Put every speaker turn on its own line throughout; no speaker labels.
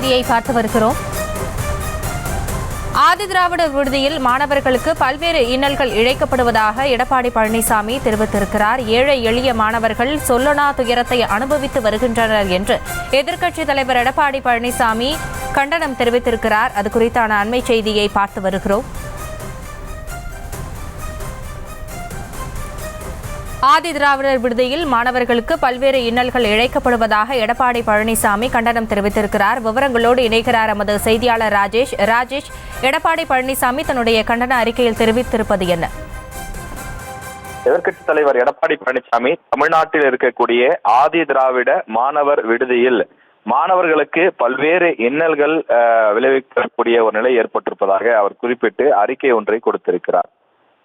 செய்தியை பார்த்து வருகிறோம். ஆதிதிராவிடர் விடுதியில் மாணவர்களுக்கு பல்வேறு இன்னல்கள் இழைக்கப்படுவதாக எடப்பாடி பழனிசாமி தெரிவித்திருக்கிறார். ஏழை எளிய மாணவர்கள் சொல்லனா துயரத்தை அனுபவித்து வருகின்றனர் என்று எதிர்க்கட்சித் தலைவர் எடப்பாடி பழனிசாமி கண்டனம் தெரிவித்திருக்கிறார். அது குறித்தான அண்மை செய்தியை பார்த்து வருகிறோம். ஆதிதிராவிடர் விடுதியில் மாணவர்களுக்கு பல்வேறு இன்னல்கள் இழைக்கப்படுவதாக எடப்பாடி பழனிசாமி கண்டனம் தெரிவித்திருக்கிறார். விவரங்களோடு இணைகிறார் எமது செய்தியாளர் ராஜேஷ். எடப்பாடி பழனிசாமி தன்னுடைய கண்டன அறிக்கையில் தெரிவித்திருப்பது என்ன?
எதிர்க்கட்சித் தலைவர் எடப்பாடி பழனிசாமி தமிழ்நாட்டில் இருக்கக்கூடிய ஆதி திராவிட மாணவர் விடுதியில் மாணவர்களுக்கு பல்வேறு இன்னல்கள் விளைவிக்கக்கூடிய ஒரு நிலை ஏற்பட்டிருப்பதாக அவர் குறிப்பிட்டு அறிக்கை ஒன்றை கொடுத்திருக்கிறார்.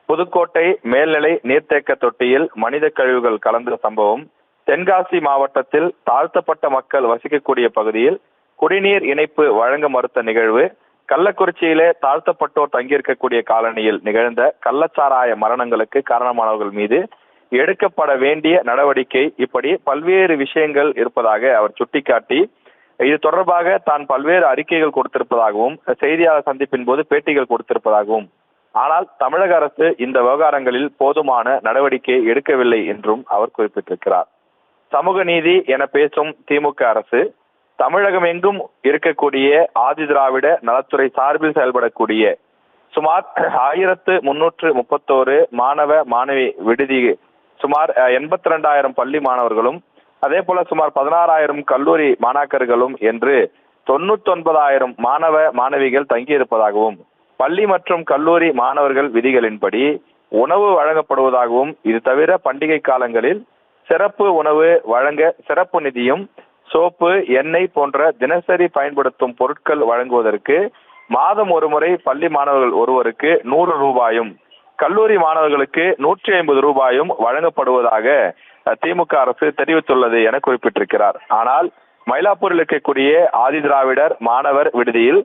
புதுக்கோட்டை மேல்நிலை நீர்த்தேக்க தொட்டியில் மனித கழிவுகள் கலந்த சம்பவம், தென்காசி மாவட்டத்தில் தாழ்த்தப்பட்ட மக்கள் வசிக்கக்கூடிய பகுதியில் குடிநீர் இணைப்பு வழங்க மறுத்த நிகழ்வு, கள்ளக்குறிச்சியிலே தாழ்த்தப்பட்டோர் தங்கியிருக்கக்கூடிய காலனியில் நிகழ்ந்த கள்ளச்சாராய மரணங்களுக்கு காரணமானவர்கள் மீது எடுக்கப்பட வேண்டிய நடவடிக்கை, இப்படி பல்வேறு விஷயங்கள் இருப்பதாக அவர் சுட்டிக்காட்டி இது தொடர்பாக தான் பல்வேறு அறிக்கைகள் கொடுத்திருப்பதாகவும் செய்தியாளர் சந்திப்பின் போது பேட்டிகள் கொடுத்திருப்பதாகவும், ஆனால் தமிழக அரசு இந்த விவகாரங்களில் போதுமான நடவடிக்கை எடுக்கவில்லை என்றும் அவர் குறிப்பிட்டிருக்கிறார். சமூக நீதி என பேசும் திமுக அரசு தமிழகம் எங்கும் இருக்கக்கூடிய ஆதிதிராவிட நலத்துறை சார்பில் செயல்படக்கூடிய சுமார் 1331 மாணவ மாணவி விடுதி, சுமார் 82,000 பள்ளி மாணவர்களும் அதே போல சுமார் 16,000 கல்லூரி மாணாக்கர்களும் என்று 99,000 மாணவ மாணவிகள் தங்கியிருப்பதாகவும், பள்ளி மற்றும் கல்லூரி மாணவர்கள் விதிகளின்படி உணவு வழங்கப்படுவதாகவும், இது தவிர பண்டிகை காலங்களில் சிறப்பு உணவு வழங்க சிறப்பு நிதியும், சோப்பு, எண்ணெய் போன்ற தினசரி பயன்படுத்தும் பொருட்கள் வழங்குவதற்கு மாதம் ஒருமுறை பள்ளி மாணவர்கள் ஒருவருக்கு 100 ரூபாயும், கல்லூரி மாணவர்களுக்கு 150 ரூபாயும் வழங்கப்படுவதாக திமுக அரசு தெரிவித்துள்ளது என குறிப்பிட்டிருக்கிறார். ஆனால் மயிலாப்பூரில் இருக்கக்கூடிய ஆதிதிராவிடர் மாணவர் விடுதியில்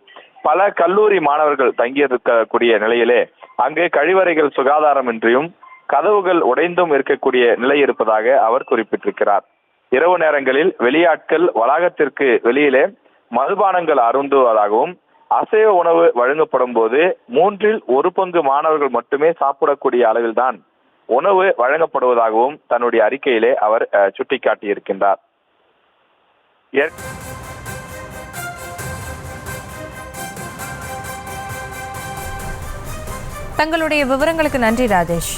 பல கல்லூரி மாணவர்கள் தங்கியிருக்கக்கூடிய நிலையிலே அங்கு கழிவறைகள் சுகாதாரமின்றியும் கதவுகள் உடைந்தும் இருக்கக்கூடிய நிலை இருப்பதாக அவர் குறிப்பிட்டிருக்கிறார். இரவு நேரங்களில் வெளியாட்கள் வளாகத்திற்கு வெளியிலே மதுபானங்கள் அருந்துவதாகவும், அசைவ உணவு வழங்கப்படும் போது 1/3 பங்கு மாணவர்கள் மட்டுமே சாப்பிடக்கூடிய அளவில்தான் உணவு வழங்கப்படுவதாகவும் தன்னுடைய அறிக்கையிலே அவர் சுட்டிக்காட்டியிருக்கின்றார்.
தங்களுடைய விவரங்களுக்கு நன்றி ராஜேஷ்.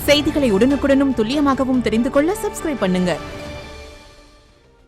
செய்திகளை உடனுக்குடனும் துல்லியமாகவும் தெரிந்து கொள்ள சப்ஸ்கிரைப் பண்ணுங்க.